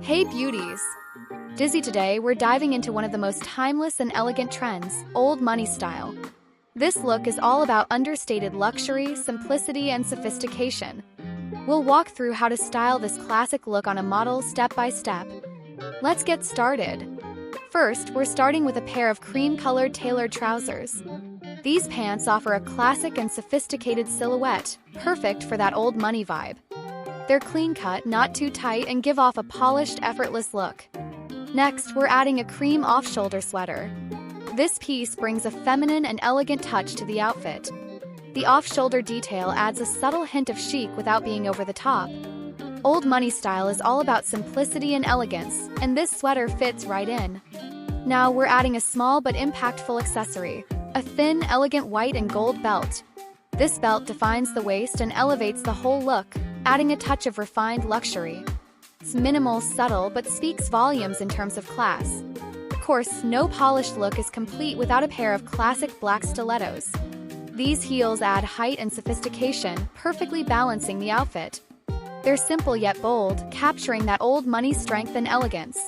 Hey beauties! Dizzy today, we're diving into one of the most timeless and elegant trends, old money style. This look is all about understated luxury, simplicity, and sophistication. We'll walk through how to style this classic look on a model step by step. Let's get started. First, we're starting with a pair of cream-colored tailored trousers. These pants offer a classic and sophisticated silhouette, perfect for that old money vibe. They're clean-cut, not too tight, and give off a polished, effortless look. Next, we're adding a cream off-shoulder sweater. This piece brings a feminine and elegant touch to the outfit. The off-shoulder detail adds a subtle hint of chic without being over the top. Old money style is all about simplicity and elegance, and this sweater fits right in. Now we're adding a small but impactful accessory, a thin, elegant white and gold belt. This belt defines the waist and elevates the whole look, adding a touch of refined luxury. It's minimal, subtle, but speaks volumes in terms of class. Of course, no polished look is complete without a pair of classic black stilettos. These heels add height and sophistication, perfectly balancing the outfit. They're simple yet bold, capturing that old money strength and elegance.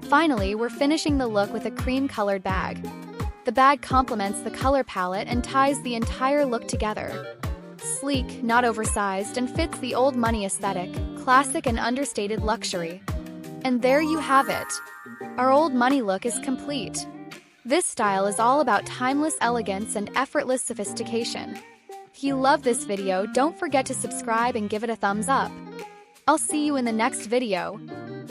Finally, we're finishing the look with a cream-colored bag. The bag complements the color palette and ties the entire look together. Sleek, not oversized, and fits the old money aesthetic, classic and understated luxury. And there you have it. Our old money look is complete. This style is all about timeless elegance and effortless sophistication. If you love this video, don't forget to subscribe and give it a thumbs up. I'll see you in the next video.